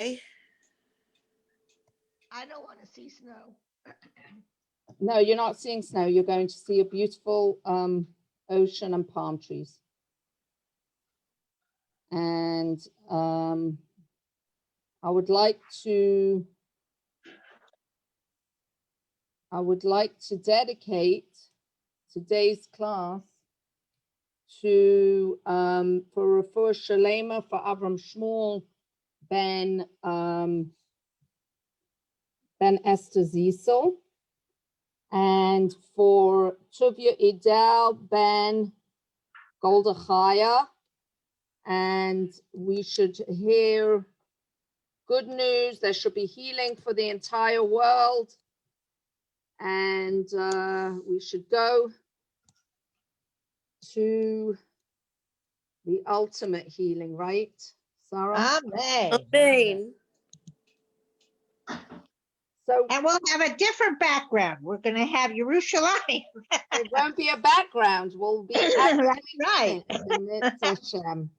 Okay. I don't want to see snow. No, you're not seeing snow. You're going to see a beautiful ocean and palm trees. And I would like to dedicate today's class to for refuah shalema for Avram Shmuel ben Esther Ziesel, and for Tuvia Idel ben Golda Chaya, and we should hear good news. There should be healing for the entire world, and we should go to the ultimate healing, right, Sarah? Amen. Amen. So And we'll have a different background. We're going to have Yerushalayim. it won't be a background. We'll be That's right. Hashem.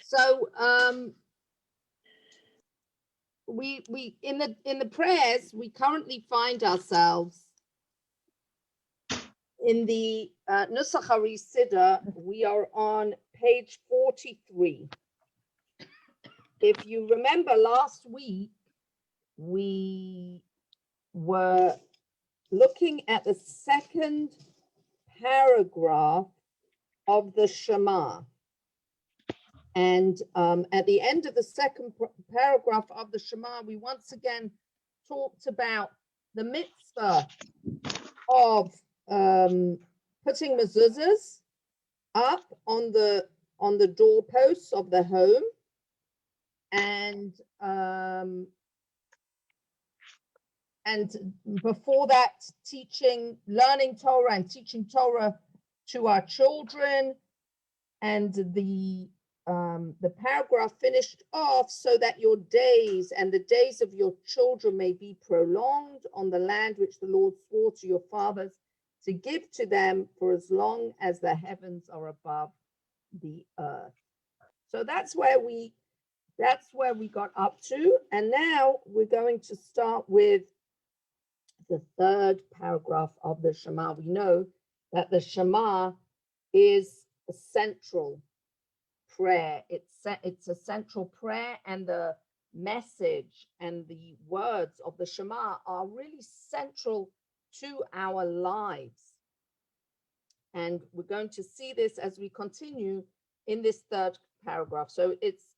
So we in the prayers we currently find ourselves in the Nusach HaRisidah. We are on page 43. If you remember last week, we were looking at the second paragraph of the Shema. And at the end of the second paragraph of the Shema, we once again talked about the mitzvah of putting mezuzahs up on the doorposts of the home, and before that, learning Torah and teaching Torah to our children. And the paragraph finished off, so that your days and the days of your children may be prolonged on the land which the Lord swore to your fathers to give to them for as long as the heavens are above the earth. So that's where we got up to. And now we're going to start with the third paragraph of the Shema. We know that the Shema is a central prayer. It's a central prayer, and the message and the words of the Shema are really central to our lives. And we're going to see this as we continue in this third paragraph. So it's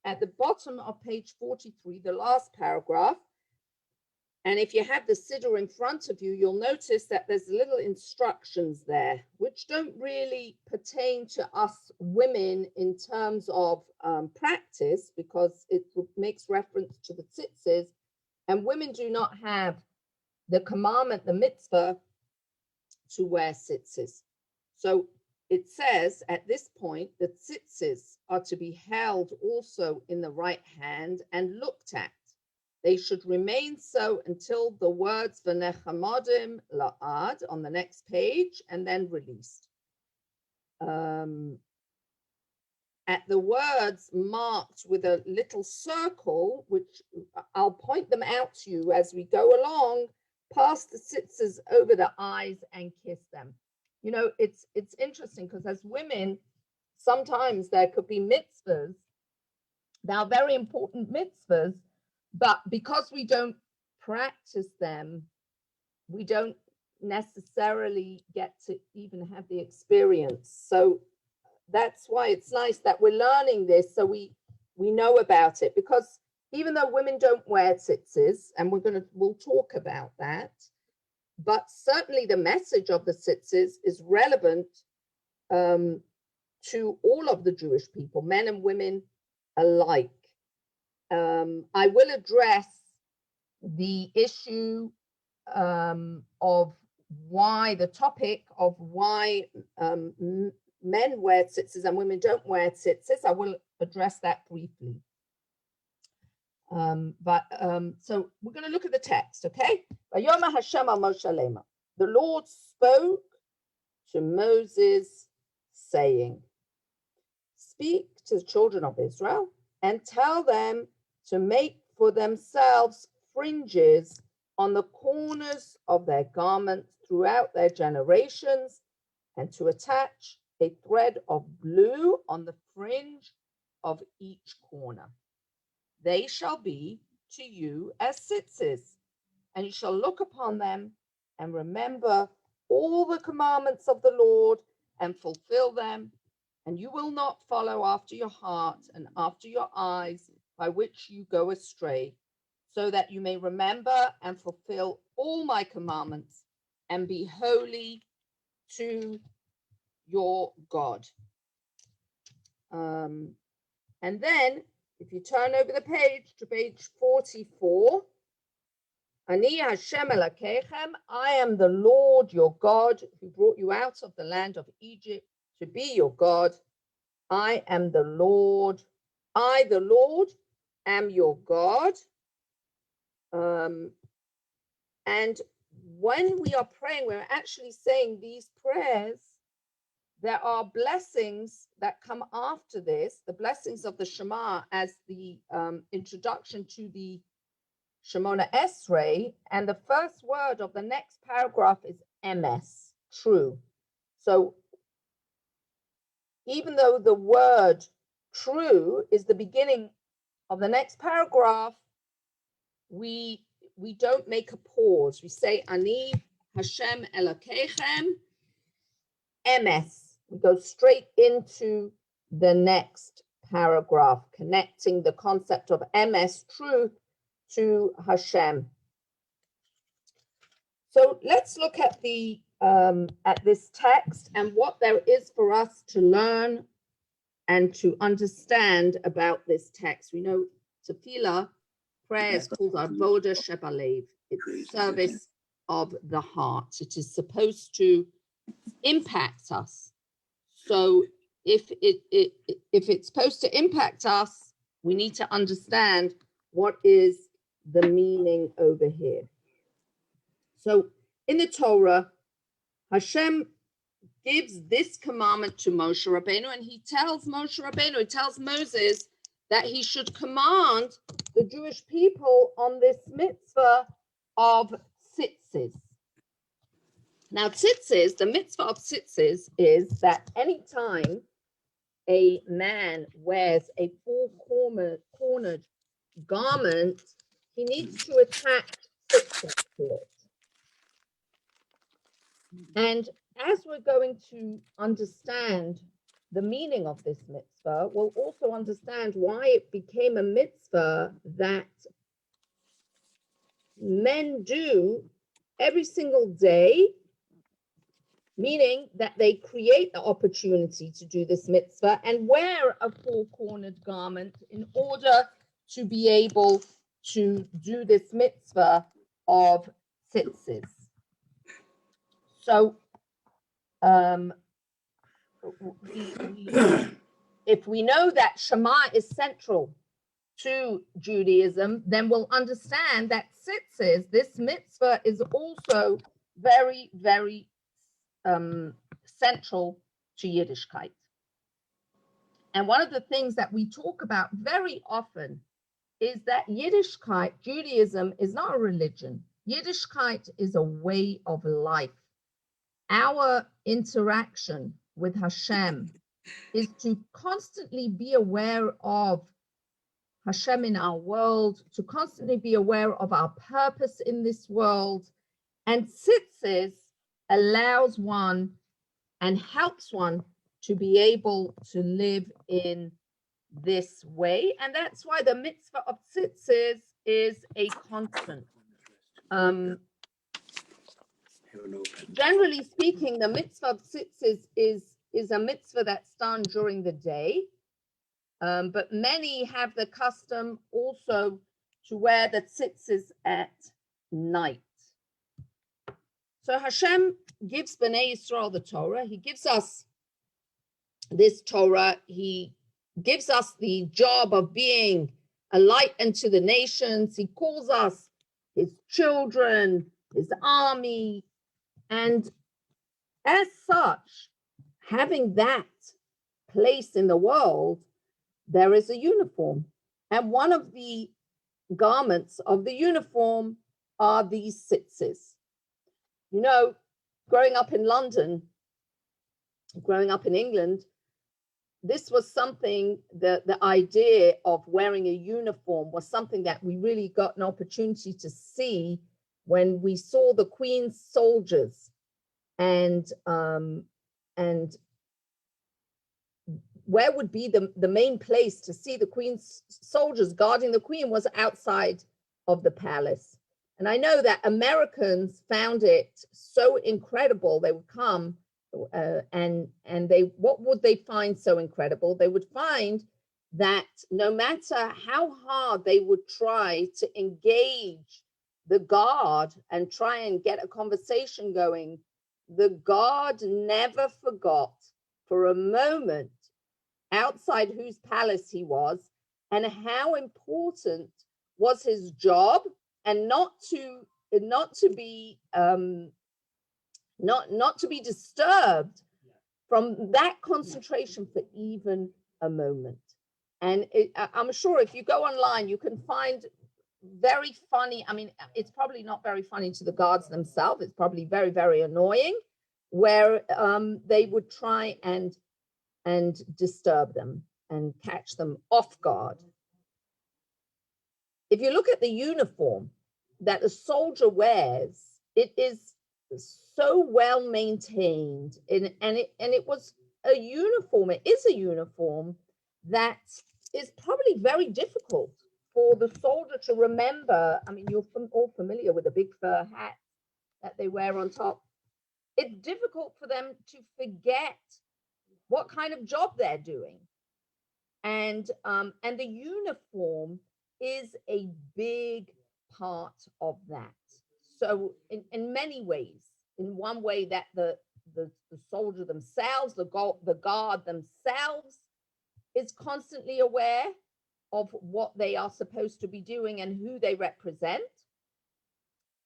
at the bottom of page 43, the last paragraph. And if you have the Siddur in front of you, you'll notice that there's little instructions there, which don't really pertain to us women in terms of practice, because it makes reference to the tzitzis, and women do not have the commandment, the mitzvah, to wear tzitzis. So it says at this point that tzitzis are to be held also in the right hand and looked at. They should remain so until the words v'nechamodim la'ad on the next page, and then released. At the words marked with a little circle, which I'll point them out to you as we go along, pass the tzitzis over the eyes and kiss them. You know, it's interesting, because as women, sometimes there could be mitzvahs. They are very important mitzvahs, but because we don't practice them, we don't necessarily get to even have the experience. So that's why it's nice that we're learning this, so we know about it. Because even though women don't wear tzitzis, and we'll talk about that, but certainly the message of the tzitzis is relevant to all of the Jewish people, men and women alike. I will address the issue of why men wear tzitzis and women don't wear tzitzis. I will address that briefly. So we're going to look at the text, okay? The Lord spoke to Moses, saying, speak to the children of Israel and tell them to make for themselves fringes on the corners of their garments throughout their generations, and to attach a thread of blue on the fringe of each corner. They shall be to you as tzitzis, and you shall look upon them and remember all the commandments of the Lord and fulfill them, and you will not follow after your heart and after your eyes, by which you go astray, so that you may remember and fulfill all my commandments and be holy to your God. And then if you turn over the page to page 44, Ani Hashem Elokechem, I am the Lord your God who brought you out of the land of Egypt to be your God. I am the Lord. I, the Lord, am your God. And when we are praying, we're actually saying these prayers. There are blessings that come after this, the blessings of the Shema as the introduction to the Shemona Esrei, and the first word of the next paragraph is emes, true. So even though the word true is the beginning of the next paragraph, we don't make a pause. We say Ani Hashem Elokechem emes. We go straight into the next paragraph, connecting the concept of emes, truth, to Hashem. So let's look at the at this text and what there is for us to learn and to understand about this text. We know tefillah, prayer, is called avoda shebalev. It's service of the heart. It is supposed to impact us. So if it's supposed to impact us, we need to understand what is the meaning over here. So in the Torah, Hashem gives this commandment to Moshe Rabbeinu, and he tells Moshe Rabbeinu, he tells Moses that he should command the Jewish people on this mitzvah of tzitzis. Now, tzitzis, the mitzvah of tzitzis is that anytime a man wears a four-cornered garment, he needs to attach tzitzis to it. And as we're going to understand the meaning of this mitzvah, we'll also understand why it became a mitzvah that men do every single day, meaning that they create the opportunity to do this mitzvah and wear a four-cornered garment in order to be able to do this mitzvah of tzitzis. So, if we know that Shema is central to Judaism, then we'll understand that tzitzis, this mitzvah, is also very, very central to Yiddishkeit. And one of the things that we talk about very often is that Yiddishkeit, Judaism, is not a religion. Yiddishkeit is a way of life. Our interaction with Hashem is to constantly be aware of Hashem in our world, to constantly be aware of our purpose in this world. And tzitzis allows one and helps one to be able to live in this way. And that's why the mitzvah of tzitzis is a constant. Generally speaking, the mitzvah of tzitzis is a mitzvah that's done during the day. But many have the custom also to wear the tzitzis at night. So Hashem gives Bnei Yisrael the Torah. He gives us this Torah. He gives us the job of being a light unto the nations. He calls us his children, his army. And as such, having that place in the world, there is a uniform. And one of the garments of the uniform are these tzitzis. You know, growing up in London, growing up in England, this was something, the idea of wearing a uniform was something that we really got an opportunity to see when we saw the Queen's soldiers. And where would be the main place to see the Queen's soldiers guarding the Queen was outside of the palace. And I know that Americans found it so incredible. They would come and what would they find so incredible? They would find that no matter how hard they would try to engage the guard and try and get a conversation going, the guard never forgot for a moment outside whose palace he was and how important was his job, and not to be disturbed from that concentration for even a moment. And I'm sure if you go online, you can find very funny, I mean, it's probably not very funny to the guards themselves, it's probably very, very annoying, where they would try and disturb them and catch them off guard. If you look at the uniform that a soldier wears, it is so well maintained, and it was a uniform, it is a uniform that is probably very difficult for the soldier to remember. I mean, you're all familiar with the big fur hat that they wear on top. It's difficult for them to forget what kind of job they're doing. And the uniform is a big part of that. So in many ways, in one way that the soldier themselves, the guard themselves is constantly aware of what they are supposed to be doing and who they represent.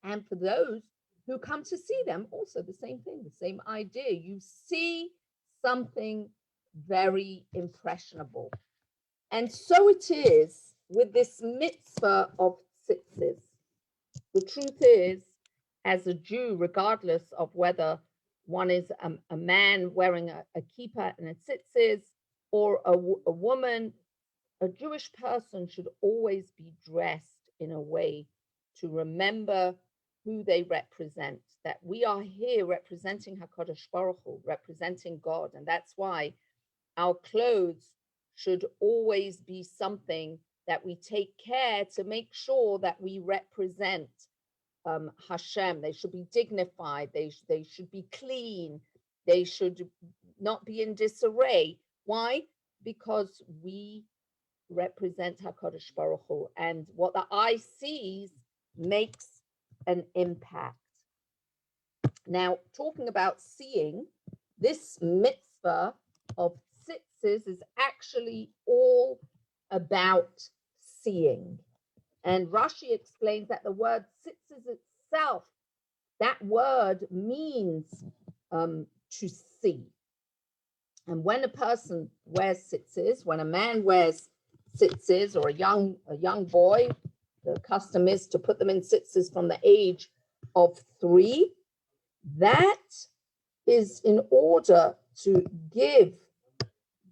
And for those who come to see them, also the same thing, the same idea. You see something very impressionable. And so it is with this mitzvah of tzitzis. The truth is, as a Jew, regardless of whether one is a man wearing a kippah and a tzitzis, or a woman, a Jewish person should always be dressed in a way to remember who they represent, that we are here representing HaKadosh Baruch Hu, representing God. And that's why our clothes should always be something that we take care to make sure that we represent Hashem. They should be dignified, they should be clean, they should not be in disarray. Why? Because we represent HaKadosh Baruch Hu, and what the eye sees makes an impact. Now, talking about seeing, this mitzvah of tzitzis is actually all about seeing. And Rashi explains that the word tzitzis itself, that word means to see. And when a person wears tzitzis, when a man wears tzitzis, or a young boy, the custom is to put them in tzitzis from the age of 3. That is in order to give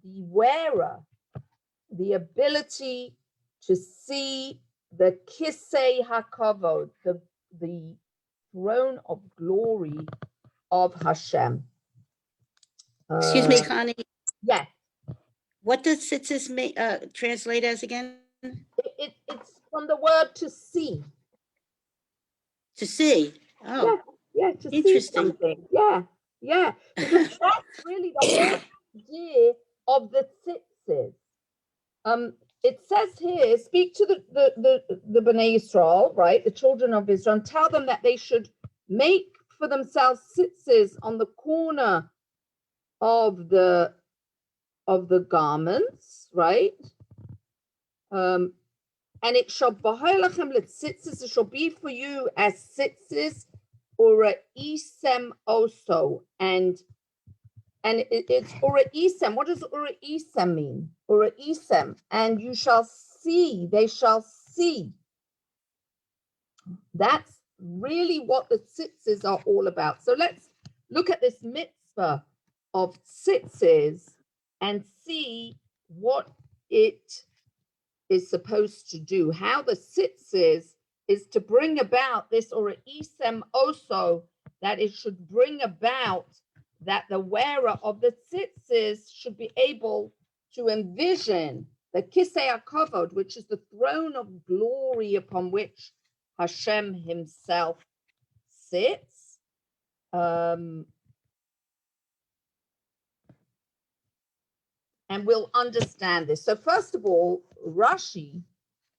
the wearer the ability to see the kisei hakavod, the throne of glory of Hashem. Excuse me, Connie. Yes. What does tzitzis translate as again? It's from the word to see. To see. Oh, yeah, to interesting. see something. Yeah. Because that's really the whole idea of the tzitzis. It says here, speak to the Bnei Israel, right, the children of Israel, and tell them that they should make for themselves tzitzis on the corner of the garments, right? And it shall it shall be for you as tzitzis or a isem also, and and it's Ura-Isem. What does Ura-Isem mean? Ura-Isem, and you shall see, they shall see. That's really what the tzitzis are all about. So let's look at this mitzvah of tzitzis and see what it is supposed to do. How the tzitzis is to bring about this, or isem also, that it should bring about that the wearer of the tzitzis should be able to envision the kisei hakavod, which is the throne of glory upon which Hashem himself sits. And we'll understand this. So first of all, Rashi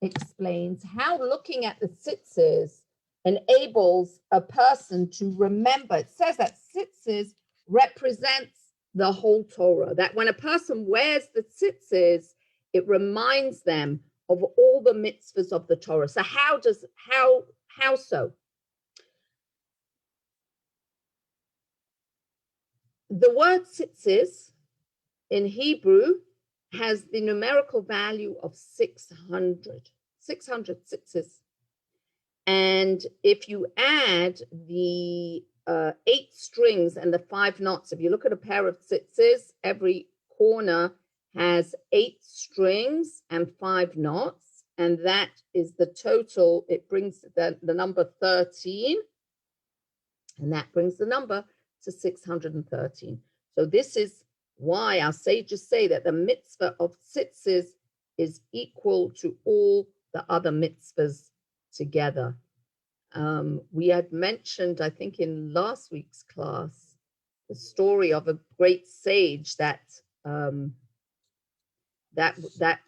explains how looking at the tzitzis enables a person to remember. It says that tzitzis represents the whole Torah, that when a person wears the tzitzis, it reminds them of all the mitzvahs of the Torah. So how so? The word tzitzis in Hebrew has the numerical value of 600 tzitzis. And if you add the 8 strings and the 5 knots, if you look at a pair of tzitzis, every corner has 8 strings and 5 knots, and that is the total. It brings the number 13, and that brings the number to 613. So this is why our sages say that the mitzvah of tzitzis is equal to all the other mitzvahs together. We had mentioned, I think in last week's class, the story of a great sage that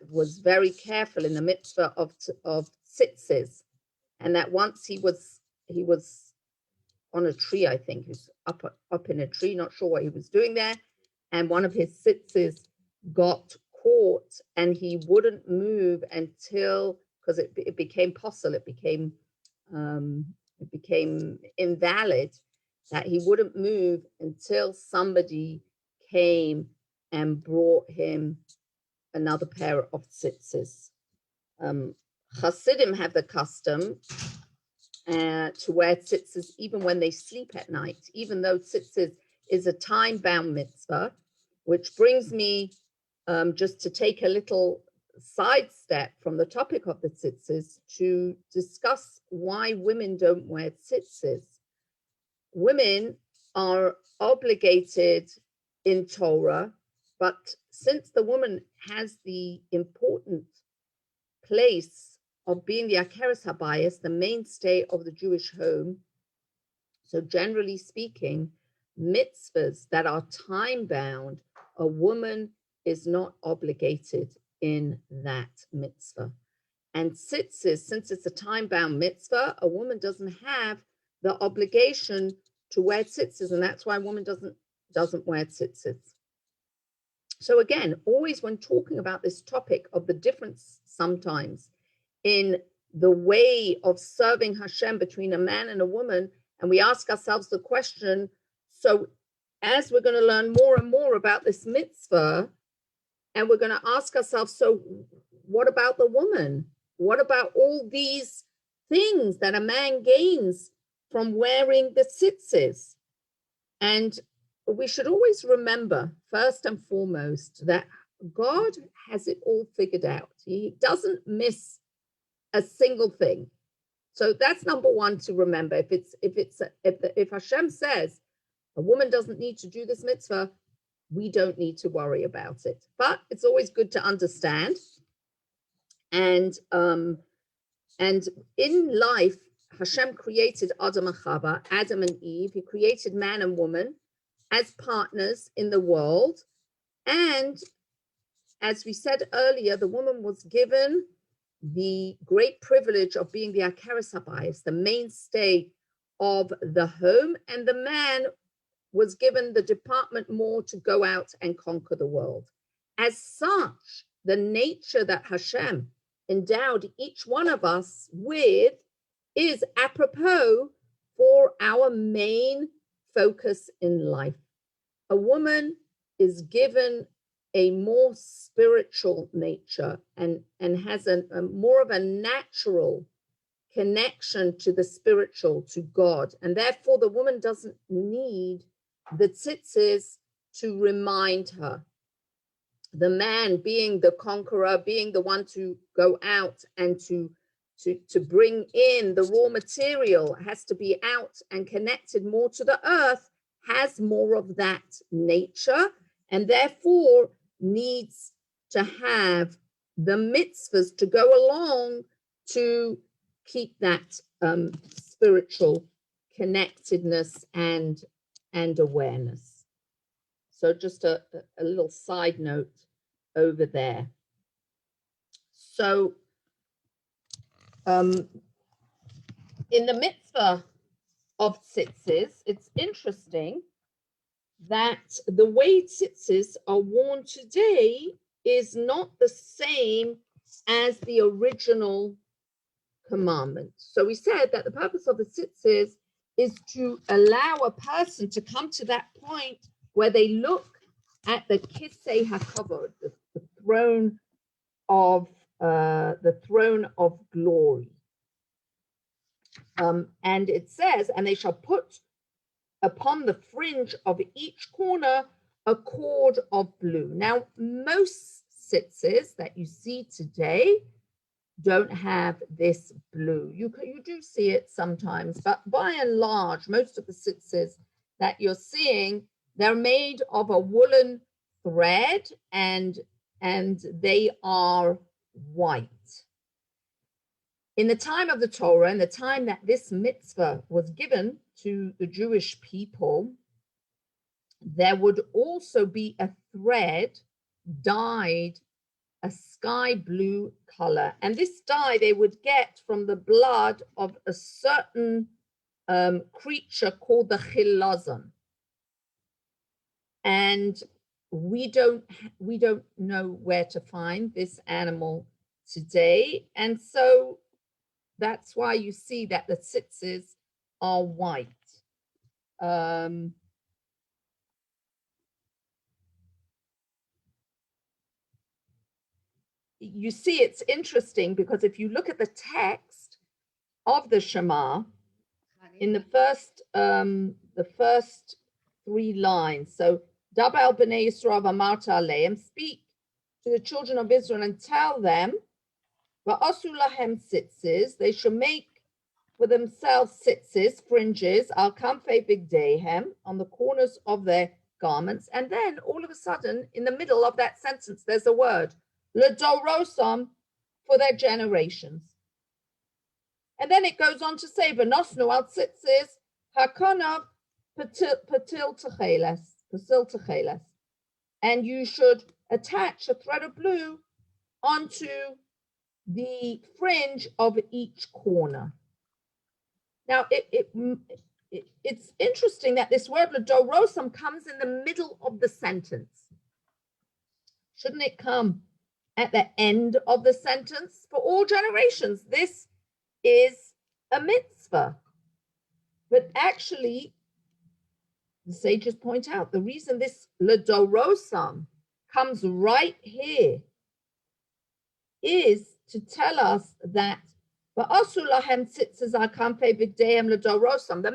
was very careful in the mitzvah of tzitzis, and that once he was on a tree, I think he was up in a tree, not sure what he was doing there, and one of his tzitzis got caught, and he wouldn't move until, because it became possible, it became invalid, that he wouldn't move until somebody came and brought him another pair of tzitzis. Hasidim have the custom to wear tzitzis even when they sleep at night, even though tzitzis is a time-bound mitzvah, which brings me just to take a little sidestep from the topic of the tzitzis to discuss why women don't wear tzitzis. Women are obligated in Torah, but since the woman has the important place of being the Akeres Habayis, the mainstay of the Jewish home, so generally speaking, mitzvahs that are time-bound, a woman is not obligated in that mitzvah. And tzitzis, since it's a time-bound mitzvah, a woman doesn't have the obligation to wear tzitzis, and that's why a woman doesn't wear tzitzis. So again, always when talking about this topic of the difference sometimes in the way of serving Hashem between a man and a woman, and we ask ourselves the question, so as we're going to learn more and more about this mitzvah, and we're going to ask ourselves, so what about the woman? What about all these things that a man gains from wearing the tzitzis? And we should always remember, first and foremost, that God has it all figured out. He doesn't miss a single thing. So that's number one to remember. If Hashem says a woman doesn't need to do this mitzvah, we don't need to worry about it. But it's always good to understand. And in life, Hashem created Adam and Chava, Adam and Eve. He created man and woman as partners in the world. And as we said earlier, the woman was given the great privilege of being the Akeres Habayis, the mainstay of the home, and the man was given the department more to go out and conquer the world. As such, the nature that Hashem endowed each one of us with is apropos for our main focus in life. A woman is given a more spiritual nature and has a more of a natural connection to the spiritual, to God. And therefore, the woman doesn't need the tzitzis to remind her. The man, being the conqueror, being the one to go out and to bring in the raw material, has to be out and connected more to the earth, has more of that nature, and therefore needs to have the mitzvahs to go along to keep that spiritual connectedness and awareness. So just a little side note over there. So in the mitzvah of tzitzis, it's interesting that the way tzitzis are worn today is not the same as the original commandment. So we said that the purpose of the tzitzis is to allow a person to come to that point where they look at the kisei hakavod, the throne of glory. And it says, and they shall put upon the fringe of each corner a cord of blue. Now, most tzitzis that you see today don't have this blue. You do see it sometimes, but by and large, most of the tzitzis that you're seeing, they're made of a woolen thread and they are white. In the time of the Torah, in the time that this mitzvah was given to the Jewish people, there would also be a thread dyed a sky blue color. And this dye they would get from the blood of a certain creature called the chilazon. And we don't know where to find this animal today. And so that's why you see that the tzitzis are white. You see, it's interesting because if you look at the text of the Shema, in the first 3 lines, so Dabal b'nei Yisrael v'amarta aleim, speak to the children of Israel and tell them, va'asu lahem tzitzis, they shall make for themselves tzitzis, fringes, al kamfei bigdeihem, on the corners of their garments. And then all of a sudden, in the middle of that sentence, there's a word, L'dorosam, for their generations. And then it goes on to say, V'nosnu al tzitzis hakanav patil techeles. And you should attach a thread of blue onto the fringe of each corner. Now, it's interesting that this word L'dorosam comes in the middle of the sentence. Shouldn't it come at the end of the sentence? For all generations, this is a mitzvah. But actually, the sages point out the reason this L'dorosam comes right here is to tell us that the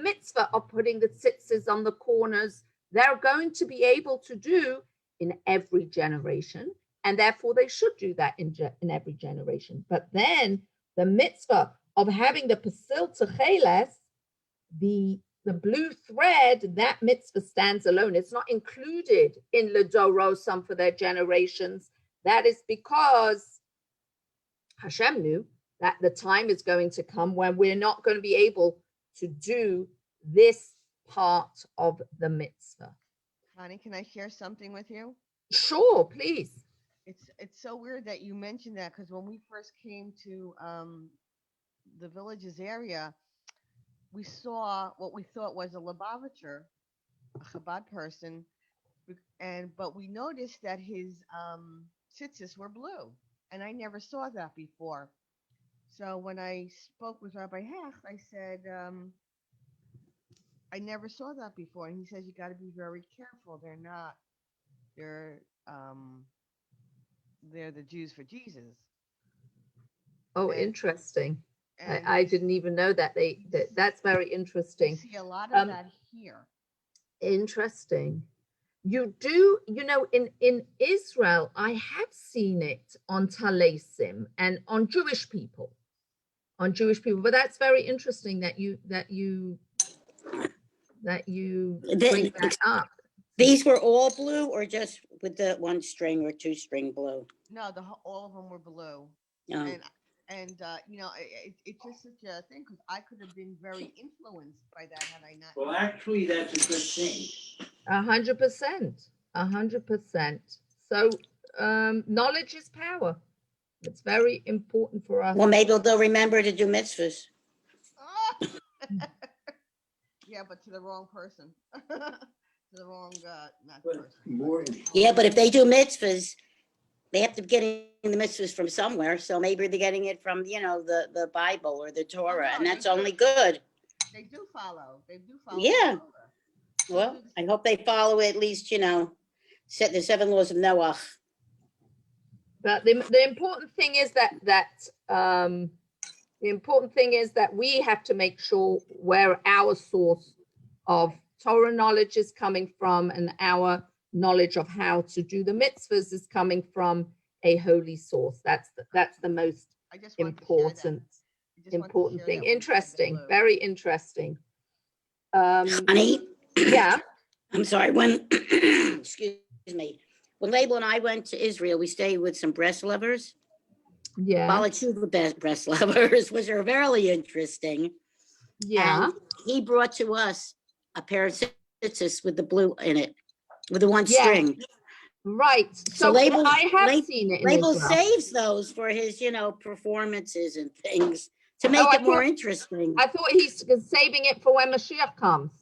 mitzvah of putting the tzitzis on the corners, they're going to be able to do in every generation. And therefore, they should do that in every generation. But then the mitzvah of having the pasil techeles, the blue thread, that mitzvah stands alone. It's not included in L'dorosam for their generations. That is because Hashem knew that the time is going to come when we're not going to be able to do this part of the mitzvah. Connie, can I share something with you? Sure, please. It's so weird that you mentioned that, because when we first came to the village's area, we saw what we thought was a Lubavitcher, a Chabad person, but we noticed that his tzitzis were blue, and I never saw that before. So when I spoke with Rabbi Hecht, I said, I never saw that before, and he says you got to be very careful. they're they're the Jews for Jesus. Oh, And- interesting. And I we didn't even know that that's very we interesting. see a lot of Um, that here. Interesting. You do, in Israel, I have seen it on Talesim and on Jewish people, but that's very interesting that you bring that up. These were all blue or just with the one string or two string blue? No, all of them were blue. Oh. And it's just such a thing because I could have been very influenced by that had I not. Well, actually, that's a good thing. 100%. 100%. So knowledge is power. It's very important for us. Well, maybe they'll remember to do mitzvahs. Yeah, but to the wrong person. To the wrong not But person. more, Yeah, but if they do mitzvahs, they have to be getting the mitzvahs from somewhere. So maybe they're getting it from, the Bible or the Torah, no, and they that's do. only good. They do follow. They do follow. Yeah. the Torah. They Well, do I hope they follow at least, set the 7 laws of Noah. But the important thing is that we have to make sure where our source of Torah knowledge is coming from, and our knowledge of how to do the mitzvahs is coming from a holy source. That's the most I just wanted to share that. important I just wanted to important share thing. that when you said the Interesting, blue. very interesting. Honey, Yeah. I'm sorry, when, excuse me, when Label and I went to Israel, we stayed with some Breslovers, Yeah. Balachuva Breslovers, which are very interesting. Yeah. And he brought to us a pair of tzitzis with the blue in it, with the one Yeah. string. Right. So Label, I have seen it in Label Israel. saves those for his, performances and things to Oh, make I it more thought- interesting. I thought he's saving it for when Mashiach comes.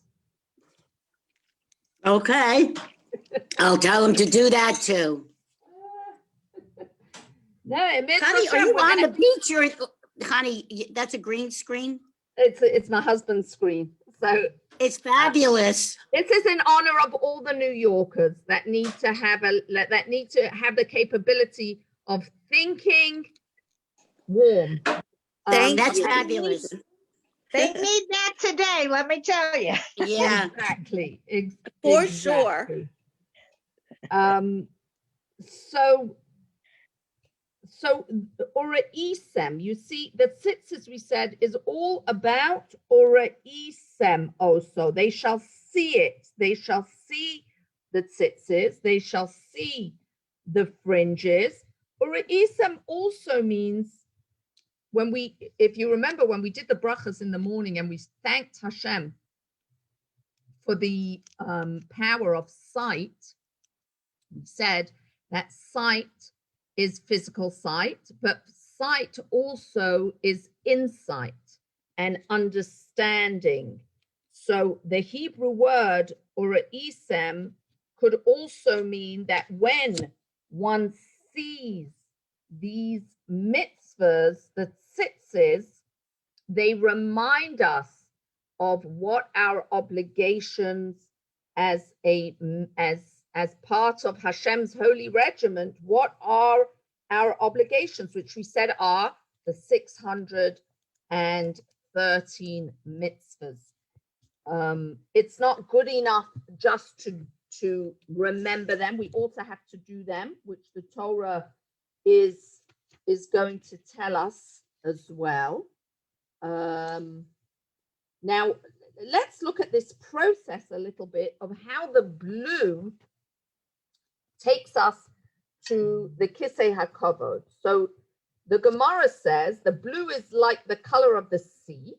Okay. I'll tell him to do that too. No, it means Honey, are Hashem, you we're on gonna- the beach or, honey, that's a green screen? It's my husband's screen. So It's fabulous. this is in honor of all the New Yorkers that need to have the capability of thinking warm. That's Yeah, fabulous. They need that today, let me tell you. Yeah, exactly. for sure. Exactly. So Ora Isem, you see, the tzitzis we said is all about Ora Isem also. They shall see it. They shall see the tzitzis. They shall see the fringes. Ora Isem also means if you remember, when we did the brachas in the morning and we thanked Hashem for the power of sight, we said that sight is physical sight, but sight also is insight and understanding. So the Hebrew word isem could also mean that when one sees these mitzvahs, the tzitzis, they remind us of what our obligations as part of Hashem's holy regiment, what are our obligations, which we said are the 613 mitzvahs. It's not good enough just to remember them. We also have to do them, which the Torah is going to tell us as well. Now, let's look at this process a little bit of how the blue takes us to the Kisei HaKavod. So the Gemara says the blue is like the color of the sea,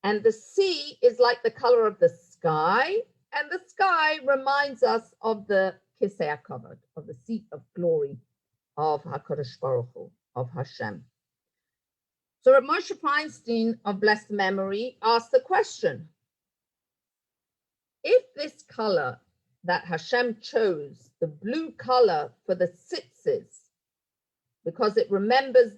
and the sea is like the color of the sky, and the sky reminds us of the Kisei HaKavod, of the seat of glory of HaKadosh Baruch Hu, of Hashem. So Rav Moshe Feinstein of blessed memory asked the question, if this color that Hashem chose, the blue color for the tzitzis, because it resembles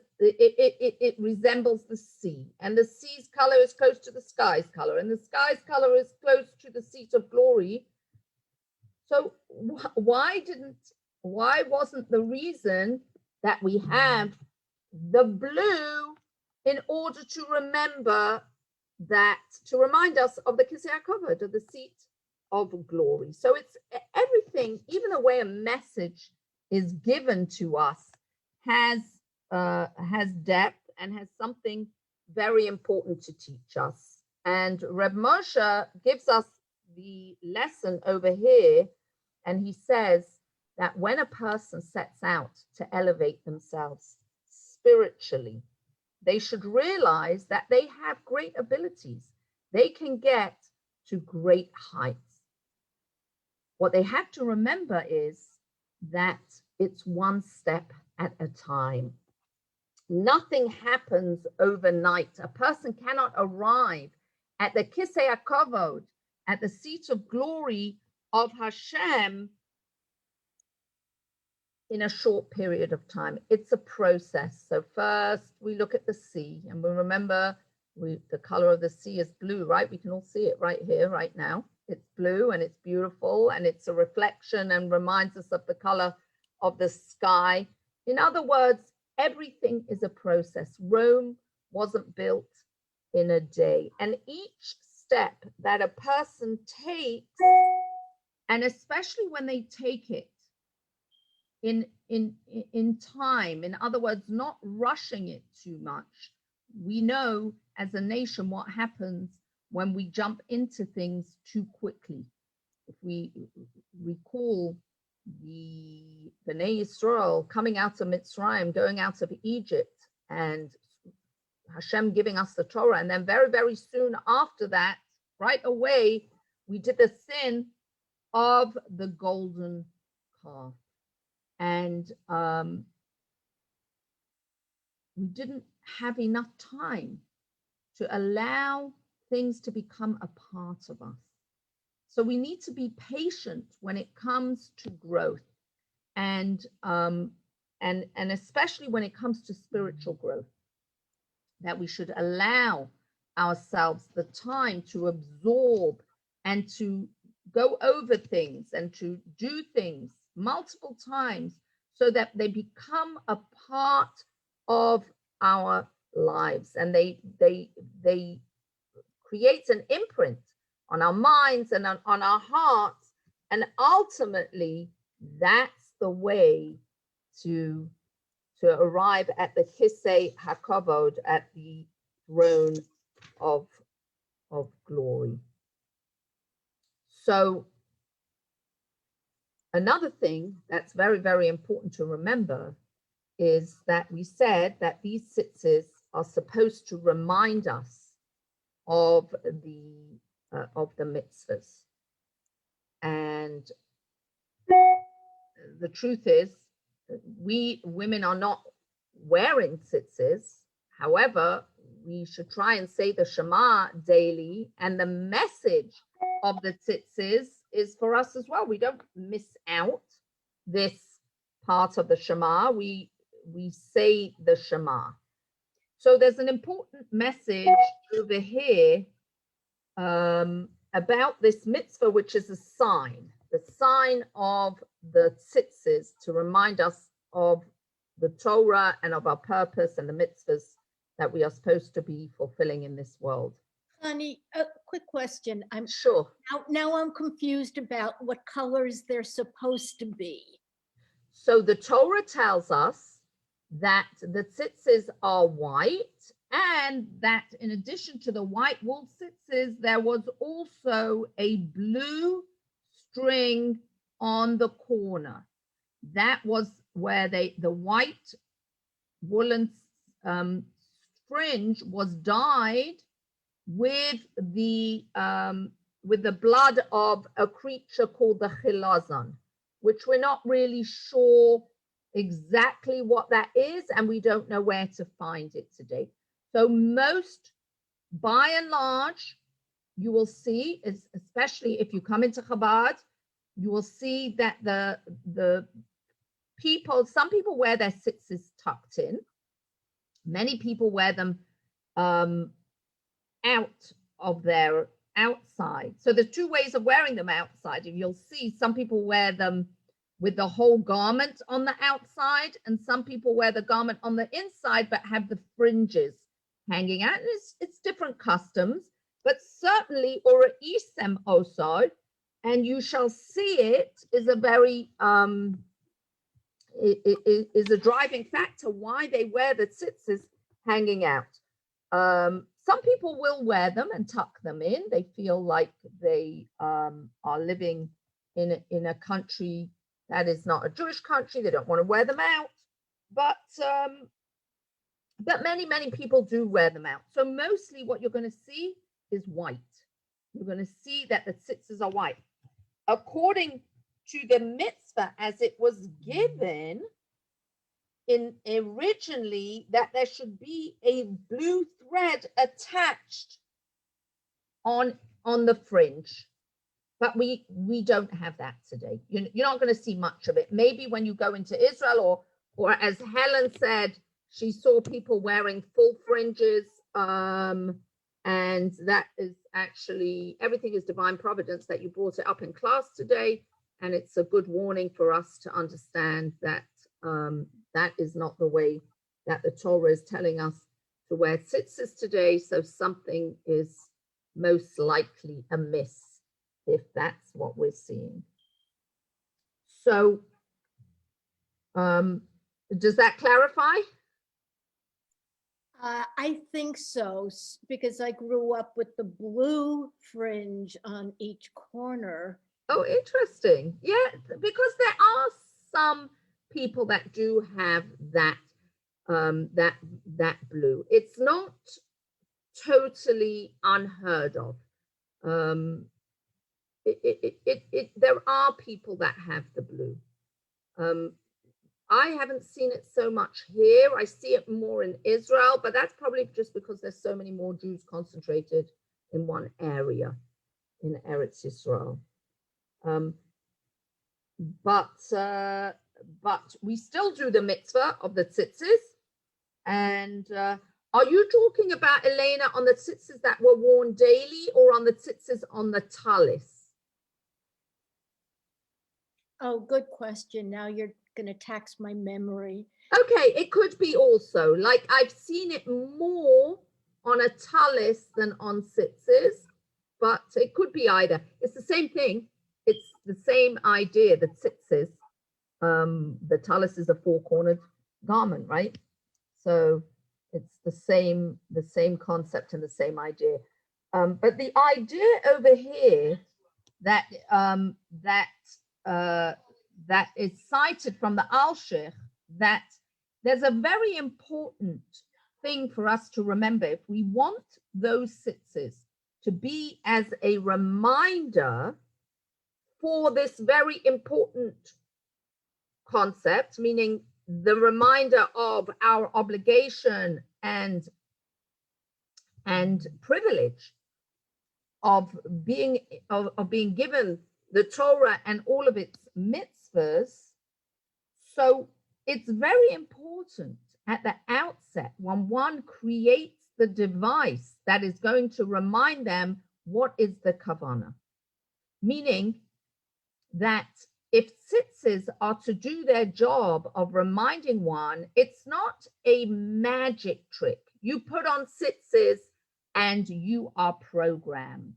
the sea, and the sea's color is close to the sky's color, and the sky's color is close to the seat of glory. So why wasn't the reason that we have the blue in order to remember that, to remind us of the Kisei HaKavod, of the seat of glory? So it's everything, even the way a message is given to us has depth and has something very important to teach us. And Reb Moshe gives us the lesson over here, and he says that when a person sets out to elevate themselves spiritually, they should realize that they have great abilities. They can get to great heights. What they have to remember is that it's one step at a time. Nothing happens overnight. A person cannot arrive at the Kisei HaKavod, at the seat of glory of Hashem, in a short period of time. It's a process. So first we look at the sea, and we remember the color of the sea is blue, right? We can all see it right here, right now. It's blue and it's beautiful, and it's a reflection and reminds us of the color of the sky. In other words, everything is a process. Rome wasn't built in a day. And each step that a person takes, and especially when they take it in time, in other words, not rushing it too much. We know as a nation what happens when we jump into things too quickly. If we recall the Bnei Yisrael coming out of Mitzrayim, going out of Egypt, and Hashem giving us the Torah, and then very, very soon after that, right away, we did the sin of the golden calf. And we didn't have enough time to allow things to become a part of us. So we need to be patient when it comes to growth, and especially when it comes to spiritual growth, that we should allow ourselves the time to absorb and to go over things and to do things multiple times so that they become a part of our lives, and they create an imprint on our minds and on our hearts, and ultimately that's the way to arrive at the Kisei HaKavod, at the throne of glory. So another thing that's very, very important to remember is that we said that these tzitzis are supposed to remind us of the mitzvahs. And the truth is, we women are not wearing tzitzis. However, we should try and say the Shema daily, and the message of the tzitzis is for us as well. We don't miss out this part of the Shema. We say the Shema. So there's an important message over here about this mitzvah, which is a sign, the sign of the tzitzis, to remind us of the Torah and of our purpose and the mitzvahs that we are supposed to be fulfilling in this world. Honey, a quick question. I'm Sure. now I'm confused about what colors they're supposed to be. So the Torah tells us that the tzitzis are white, and that in addition to the white wool tzitzis, there was also a blue string on the corner. That was where the white woolen fringe was dyed with the blood of a creature called the chilazon, which we're not really sure exactly what that is, and we don't know where to find it today. So most, by and large, you will see, especially if you come into Chabad, you will see that the people, some people wear their tzitzis tucked in. Many people wear them out of their outside. So there's two ways of wearing them outside. And you'll see some people wear them with the whole garment on the outside, and some people wear the garment on the inside but have the fringes hanging out. It's different customs, but certainly ora isem also, and you shall see it is a very it is a driving factor why they wear the tzitzis hanging out. Some people will wear them and tuck them in. They feel like they are living in a country that is not a Jewish country. They don't want to wear them out, but many people do wear them out. So mostly what you're going to see is white. You're going to see that the tzitzis are white. According to the mitzvah as it was given in originally, that there should be a blue thread attached on the fringe. But we don't have that today. You're not going to see much of it. Maybe when you go into Israel, or as Helen said, she saw people wearing full fringes, and that is actually, everything is divine providence that you brought it up in class today, and it's a good warning for us to understand that that is not the way that the Torah is telling us to wear tzitzis today, so something is most likely amiss if that's what we're seeing. So, does that clarify? I think so, because I grew up with the blue fringe on each corner. Oh, interesting. Yeah, because there are some people that do have that that blue. It's not totally unheard of. There are people that have the blue. I haven't seen it so much here. I see it more in Israel, but that's probably just because there's so many more Jews concentrated in one area in Eretz Yisrael. But we still do the mitzvah of the tzitzis. And are you talking about, Elena, on the tzitzis that were worn daily, or on the tzitzis on the talis? Oh, good question. Now you're going to tax my memory. Okay, it could be also. Like, I've seen it more on a talis than on tzitzis, but it could be either. It's the same thing. It's the same idea, the tzitzis. The talis is a four-cornered garment, right? So it's the same concept and the same idea. But the idea over here that that is cited from the Al-Sheikh, that there's a very important thing for us to remember. If we want those tzitzis to be as a reminder for this very important concept, meaning the reminder of our obligation and privilege of being given the Torah and all of its mitzvahs. So it's very important at the outset, when one creates the device that is going to remind them what is the kavanah, meaning that if tzitzis are to do their job of reminding one, it's not a magic trick. You put on tzitzis and you are programmed.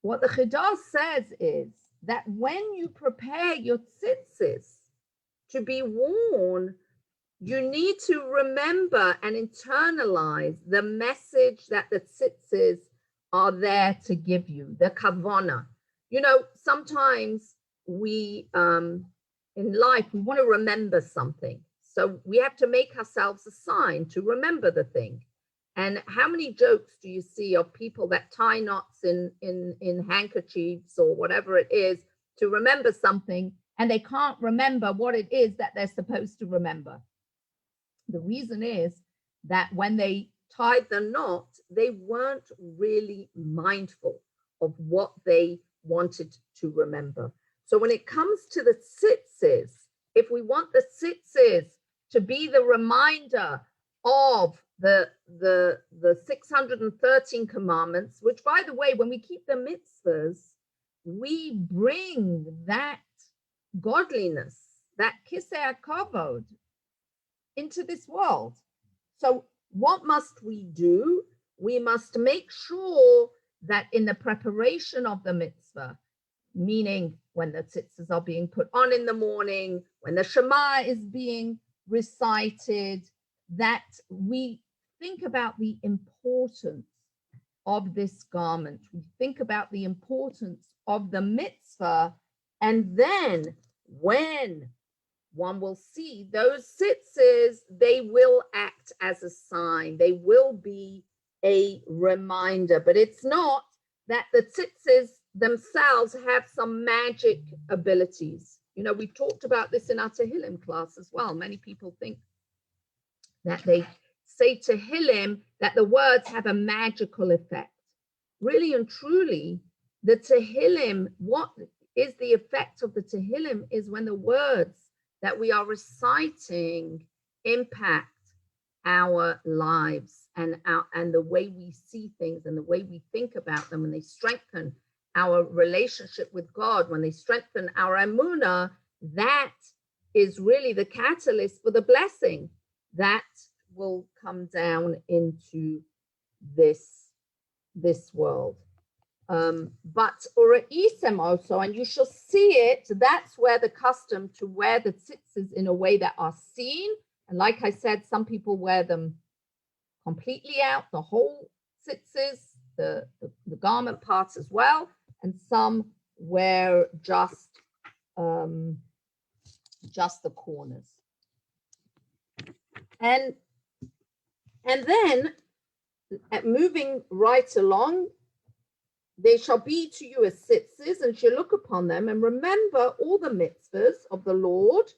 What the Chiddush says is that when you prepare your tzitzis to be worn, you need to remember and internalize the message that the tzitzis are there to give you, the kavanah. You know, sometimes we, in life, we want to remember something. So we have to make ourselves a sign to remember the thing. And how many jokes do you see of people that tie knots in handkerchiefs or whatever it is to remember something, and they can't remember what it is that they're supposed to remember? The reason is that when they tied the knot, they weren't really mindful of what they wanted to remember. So when it comes to the tzitzis, if we want the tzitzis to be the reminder of the 613 commandments, which, by the way, when we keep the mitzvahs, we bring that godliness, that kisei kavod, into this world. So what must we do? We must make sure that in the preparation of the mitzvah, meaning when the tzitzis are being put on in the morning, when the shema is being recited, that we think about the importance of this garment. We think about the importance of the mitzvah, and then when one will see those tzitzis, they will act as a sign. They will be a reminder, but it's not that the tzitzis themselves have some magic abilities. You know, we talked about this in our Tehillim class as well. Many people think that they say Tehillim, that the words have a magical effect. Really and truly, the Tehillim, what is the effect of the Tehillim is when the words that we are reciting impact our lives and the way we see things and the way we think about them, and they strengthen our relationship with God, when they strengthen our emunah. That is really the catalyst for the blessing that will come down into this world. But Uraisem also, and you shall see it, that's where the custom to wear the tzitzis in a way that are seen. And like I said, some people wear them completely out, the whole tzitzis, the garment parts as well, and some wear just the corners. And then moving right along, they shall be to you as tzitzis, and shall look upon them and remember all the mitzvahs of the Lord.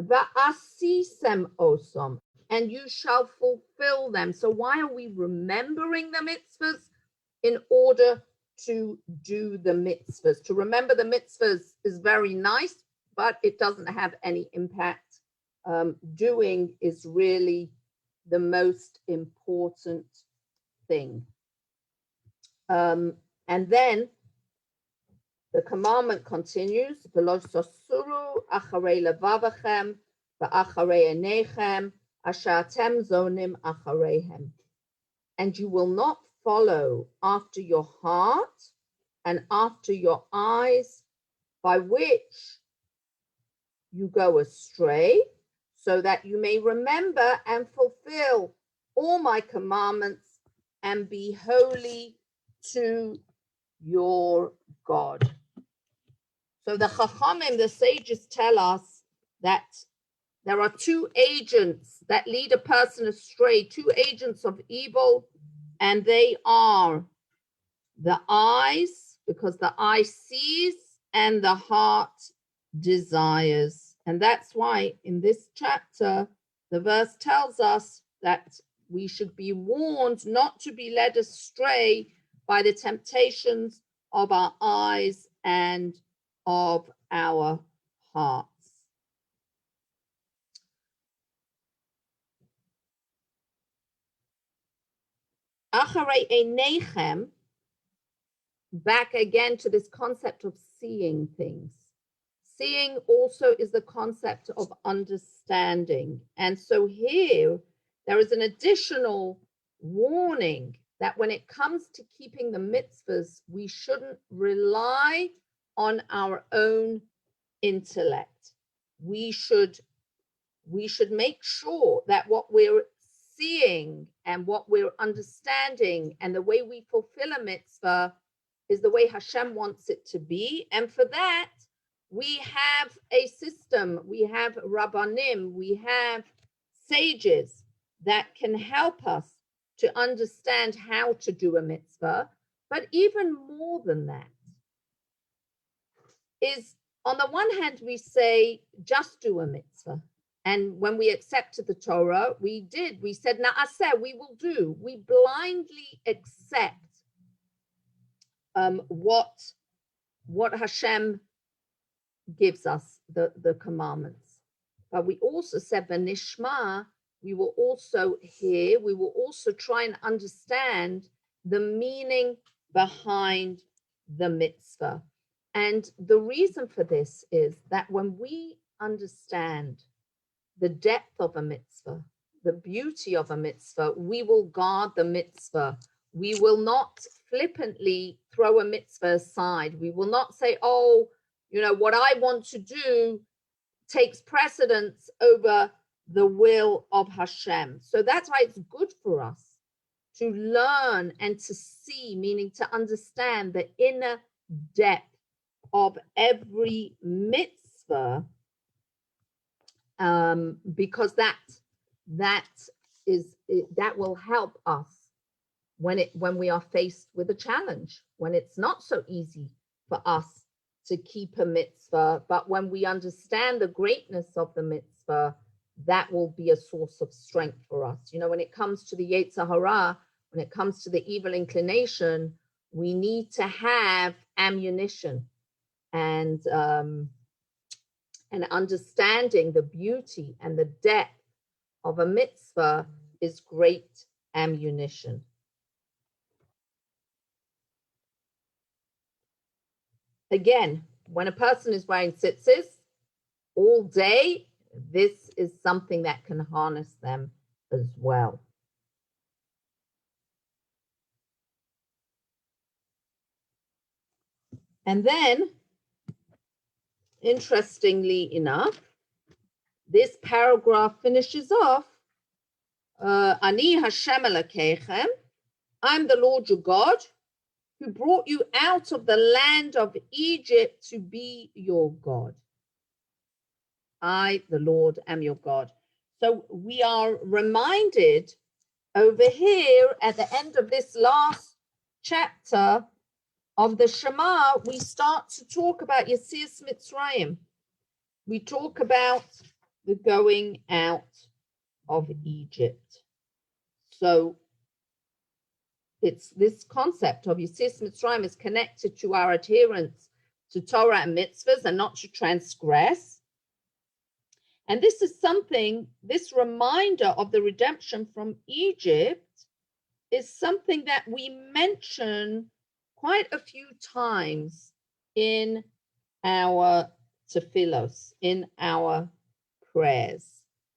Va'asisem osom, and you shall fulfill them. So why are we remembering the mitzvahs? In order to do the mitzvahs. To remember the mitzvahs is very nice, but it doesn't have any impact. Doing is really the most important thing. And then the commandment continues, "V'lo sosuru acharei levavachem v'acharei einechem asher atem zonim achareihem." And you will not follow after your heart and after your eyes, by which you go astray, so that you may remember and fulfill all my commandments and be holy to your God. So the Chachamim, the sages, tell us that there are two agents that lead a person astray, two agents of evil, and they are the eyes, because the eye sees, and the heart desires. And that's why in this chapter, the verse tells us that we should be warned not to be led astray by the temptations of our eyes and of our hearts. Acharei einechem, back again to this concept of seeing things. Seeing also is the concept of understanding. And so here, there is an additional warning that when it comes to keeping the mitzvahs, we shouldn't rely on our own intellect. We should make sure that what we're seeing and what we're understanding and the way we fulfill a mitzvah is the way Hashem wants it to be. And for that, we have a system, we have rabbanim, we have sages that can help us to understand how to do a mitzvah. But even more than that is, on the one hand, we say, just do a mitzvah. And when we accepted the Torah, we said, na'aseh, we will do. We blindly accept what Hashem gives us, the commandments. But we also said, v'nishma, we will also hear, we will also try and understand the meaning behind the mitzvah. And the reason for this is that when we understand the depth of a mitzvah, the beauty of a mitzvah, we will guard the mitzvah. We will not flippantly throw a mitzvah aside. We will not say, oh, what I want to do takes precedence over the will of Hashem. So that's why it's good for us to learn and to see, meaning to understand the inner depth of every mitzvah, because that will help us when we are faced with a challenge, when it's not so easy for us to keep a mitzvah, but when we understand the greatness of the mitzvah, that will be a source of strength for us. When it comes to the Yetzer Hara, when it comes to the evil inclination, we need to have ammunition, and understanding the beauty and the depth of a mitzvah is great ammunition. Again, when a person is wearing tzitzis all day, this is something that can harness them as well. And then, interestingly enough, this paragraph finishes off, Ani Hashem Elokeichem, I'm the Lord your God, who brought you out of the land of Egypt to be your God. I, the Lord, am your God. So we are reminded over here at the end of this last chapter of the Shema, we start to talk about Yetzias Mitzrayim. We talk about the going out of Egypt. So it's this concept of Yetzias Mitzrayim is connected to our adherence to Torah and mitzvahs and not to transgress. And this is something, this reminder of the redemption from Egypt is something that we mention quite a few times in our tefillos, in our prayers.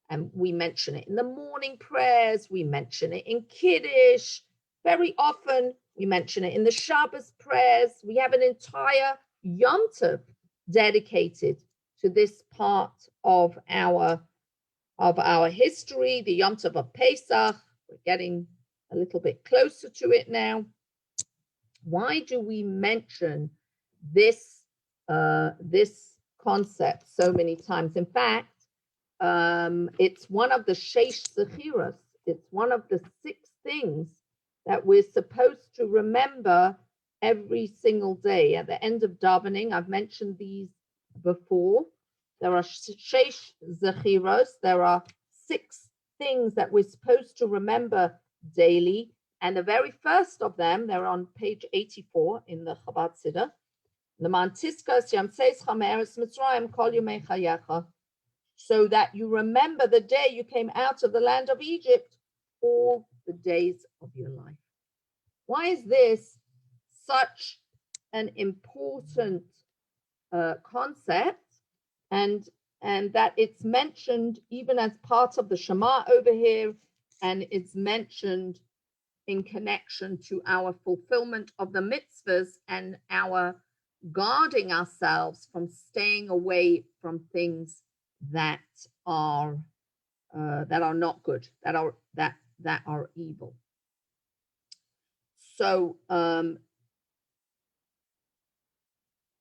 And we mention it in the morning prayers, we mention it in Kiddush, very often we mention it in the Shabbos prayers. We have an entire Yom Tov dedicated to this part of our history, the Yom Tov of Pesach. We're getting a little bit closer to it now. Why do we mention this concept so many times? In fact, it's one of the Sheish Zechiros. It's one of the 6 things that we're supposed to remember every single day. At the end of davening, I've mentioned these before. There are Sheish Zechiros. There are 6 things that we're supposed to remember daily. And the very first of them, they're on page 84 in the Chabad Siddur. So that you remember the day you came out of the land of Egypt, all the days of your life. Why is this such an important concept, and that it's mentioned even as part of the Shema over here, and it's mentioned in connection to our fulfillment of the mitzvahs and our guarding ourselves from staying away from things that are not good, that are evil. So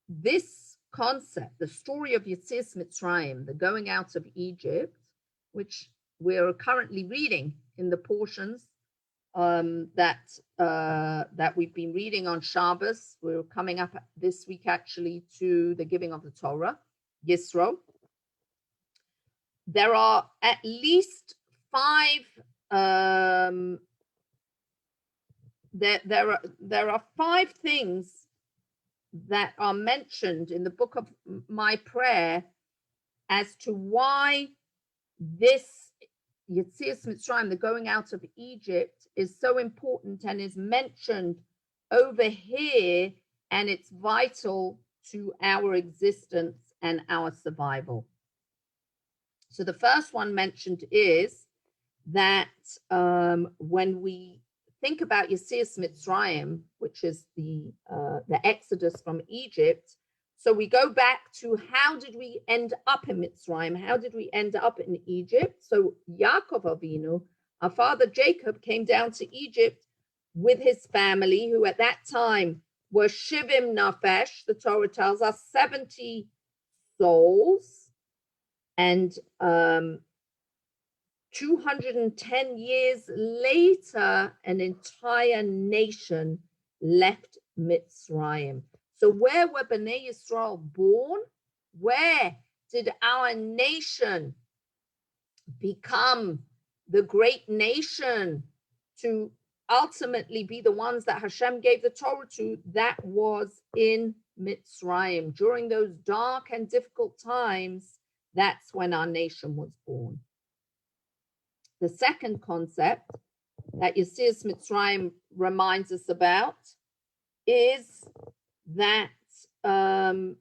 this concept, the story of Yetzias Mitzrayim, the going out of Egypt, which we're currently reading in the portions that we've been reading on Shabbos. We're coming up this week actually to the giving of the Torah, Yisro. There are at least 5. There are 5 things that are mentioned in the book of my prayer as to why this Yetzias Mitzrayim, the going out of Egypt, is so important and is mentioned over here, and it's vital to our existence and our survival. So the first one mentioned is that when we think about Yetzias Mitzrayim, which is the exodus from Egypt, so we go back to how did we end up in Mitzrayim? How did we end up in Egypt? So Yaakov Avinu, our father Jacob, came down to Egypt with his family, who at that time were Shivim Nafesh, the Torah tells us, 70 souls, and 210 years later, an entire nation left Mitzrayim. So where were Bnei Yisrael born? Where did our nation become the great nation to ultimately be the ones that Hashem gave the Torah to? That was in Mitzrayim. During those dark and difficult times, that's when our nation was born. The second concept that Yetzias Mitzrayim reminds us about is that the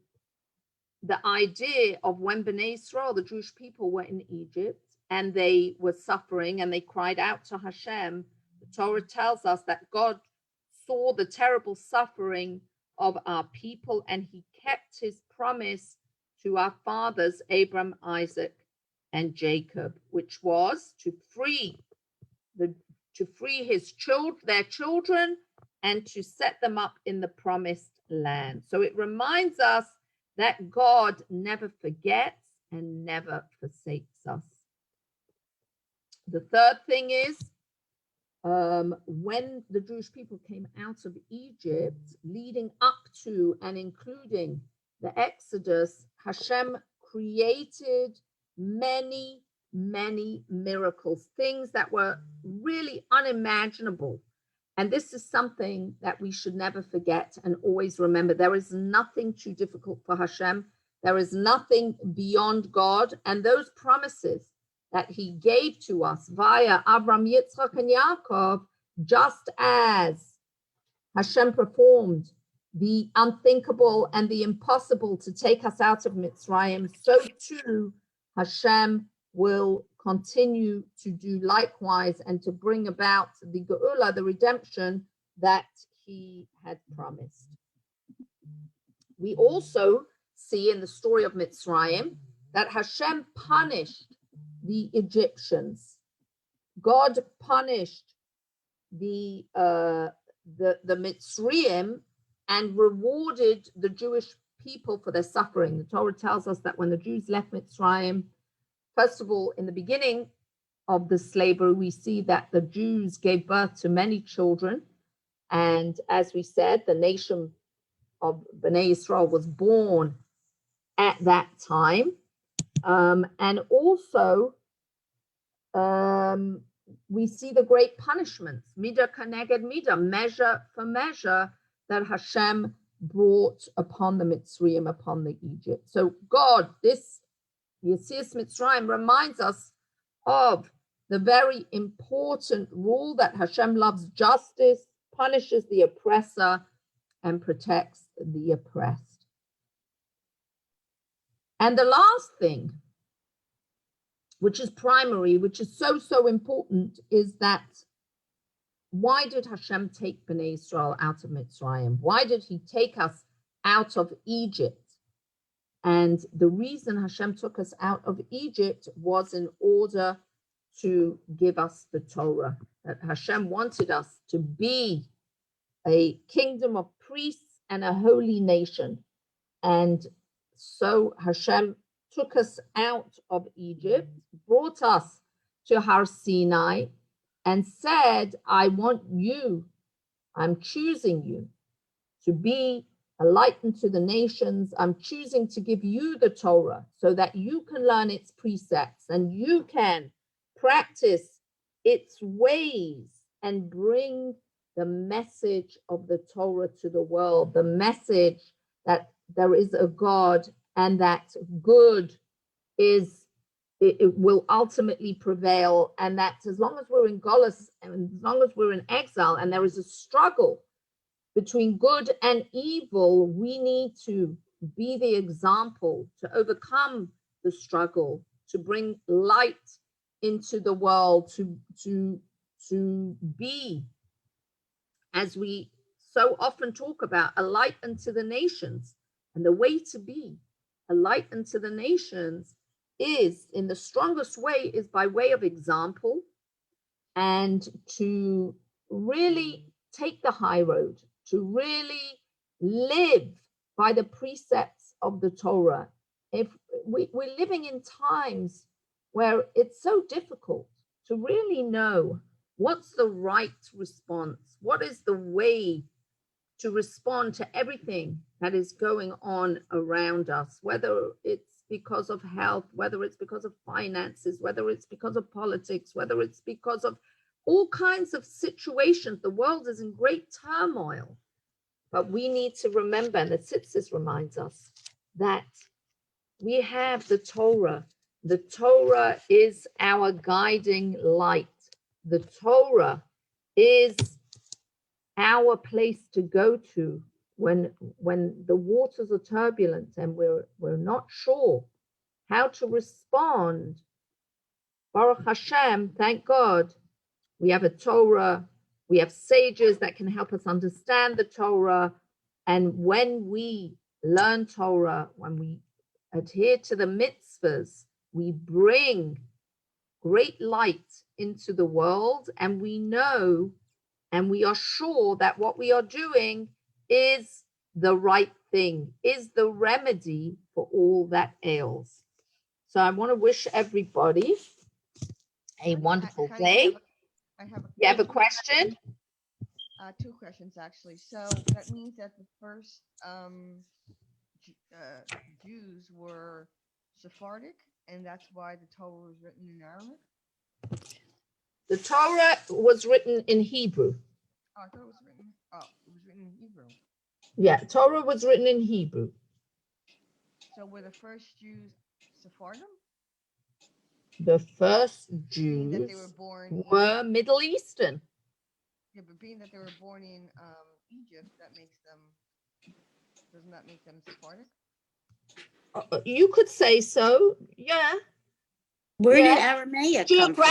idea of when Bnei Israel, the Jewish people, were in Egypt and they were suffering and they cried out to Hashem, the Torah tells us that God saw the terrible suffering of our people and he kept his promise to our fathers, Abram, Isaac, and Jacob, which was to free their children and to set them up in the promised land. So it reminds us that God never forgets and never forsakes us. The third thing is, when the Jewish people came out of Egypt, leading up to and including the Exodus, Hashem created many, many miracles, things that were really unimaginable. And this is something that we should never forget and always remember. There is nothing too difficult for Hashem. There is nothing beyond God. And those promises that he gave to us via Abraham, Yitzchak, and Yaakov, just as Hashem performed the unthinkable and the impossible to take us out of Mitzrayim, so too Hashem will continue to do likewise and to bring about the Geula, the redemption that he had promised. We also see in the story of Mitzrayim that Hashem punished the Egyptians. God punished the Mitzrayim and rewarded the Jewish people for their suffering. The Torah tells us that when the Jews left Mitzrayim, first of all, in the beginning of the slavery, we see that the Jews gave birth to many children. And as we said, the nation of Bnei Israel was born at that time. And also, we see the great punishments, midah kaneged midah, measure for measure, that Hashem brought upon the Mitzrayim, upon the Egypt. So God, this Yetzias Mitzrayim reminds us of the very important rule that Hashem loves justice, punishes the oppressor, and protects the oppressed. And the last thing, which is primary, which is so important, is that why did Hashem take Bnei Israel out of Mitzrayim? Why did he take us out of Egypt? And the reason Hashem took us out of Egypt was in order to give us the Torah. That Hashem wanted us to be a kingdom of priests and a holy nation. And so Hashem took us out of Egypt, brought us to Har Sinai, and said, I want you, I'm choosing you to be a light unto the nations. I'm choosing to give you the Torah so that you can learn its precepts and you can practice its ways and bring the message of the Torah to the world, the message that there is a God and that good is it will ultimately prevail, and that as long as we're in Golos and as long as we're in exile and there is a struggle between good and evil, we need to be the example to overcome the struggle, to bring light into the world, to be, as we so often talk about, a light unto the nations. And the way to be a light unto the nations is, in the strongest way, is by way of example, and to really take the high road, to really live by the precepts of the Torah. If we're living in times where it's so difficult to really know what's the right response, what is the way to respond to everything that is going on around us, whether it's because of health, whether it's because of finances, whether it's because of politics, whether it's because of all kinds of situations. The world is in great turmoil, but we need to remember, and the Tzitzis reminds us, that we have the Torah. The Torah is our guiding light. The Torah is our place to go to when the waters are turbulent and we're not sure how to respond. Baruch Hashem, thank God, we have a Torah, we have sages that can help us understand the Torah. And when we learn Torah, when we adhere to the mitzvahs, we bring great light into the world, and we know and we are sure that what we are doing is the right thing, is the remedy for all that ails. So I want to wish everybody a wonderful day. You have a question? Two questions, actually. So that means that the first Jews were Sephardic, and that's why the Torah was written in Aramaic? The Torah was written in Hebrew. Oh, I thought it was written in Hebrew. Yeah, Torah was written in Hebrew. So were the first Jews Sephardim? The first Being that Jews they were born were Middle Eastern. Yeah, but being that they were born in Egypt, doesn't that make them Sephardic? You could say so, yeah. Where did Yeah. Aramaic come from?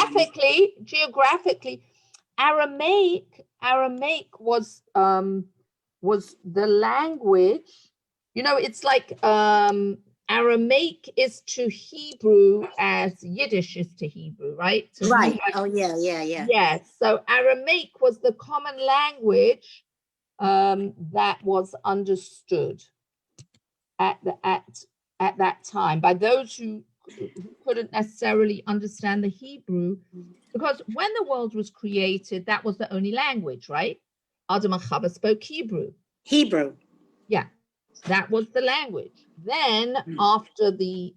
Geographically, Aramaic was the language. You know, it's like Aramaic is to Hebrew as Yiddish is to Hebrew, right? So Right. Oh, yeah. yes. So Aramaic was the common language that was understood at that time by those who couldn't necessarily understand the Hebrew, because when the world was created, that was the only language, right? Adam and Chava spoke Hebrew. Hebrew. Yeah, that was the language. Then after the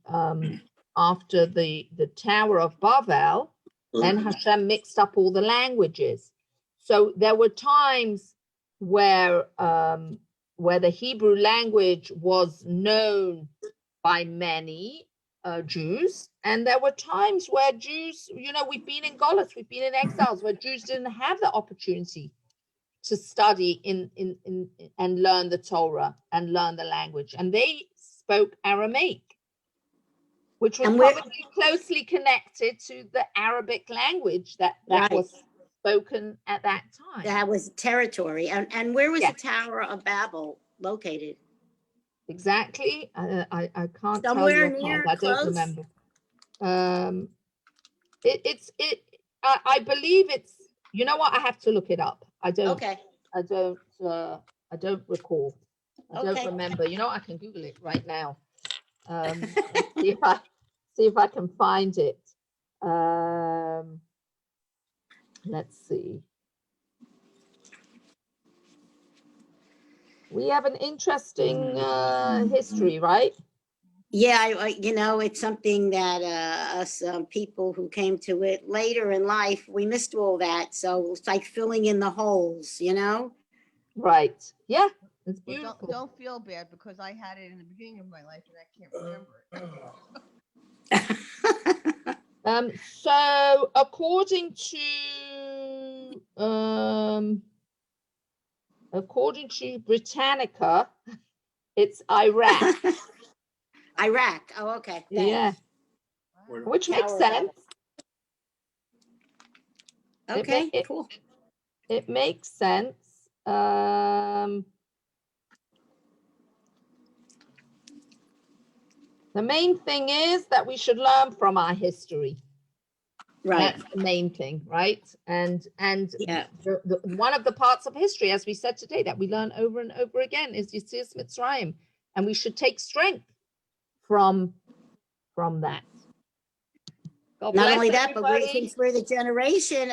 Tower of Babel, then Hashem mixed up all the languages. So there were times where the Hebrew language was known by many Jews, and there were times where Jews, you know, we've been in Golos, we've been in exiles, where Jews didn't have the opportunity to study in and learn the Torah and learn the language, and they spoke Aramaic, which was probably closely connected to the Arabic language that Right. was spoken at that time. That was territory. And where was Yeah. the Tower of Babel located? Exactly. I can't Somewhere tell you. near, I don't close? remember. I believe it's, you know what, I have to look it up. I don't recall. I don't remember. You know, I can Google it right now. See if I can find it. Let's see. We have an interesting history, right? Yeah, it's something that us people who came to it later in life, we missed all that. So it's like filling in the holes, Right. Yeah, it's beautiful. Well, don't feel bad, because I had it in the beginning of my life and I can't remember So according to Britannica, it's Iraq. Iraq. Oh, okay. Yeah, Thanks. which makes Tower of sense. Okay, it, cool. it makes sense. The main thing is that we should learn from our history. Right. That's the main thing, right? And Yeah. one of the parts of history, as we said today, that we learn over and over again is Yetzias Mitzrayim, and we should take strength from that. God Not bless only that, but everybody. since we're the generation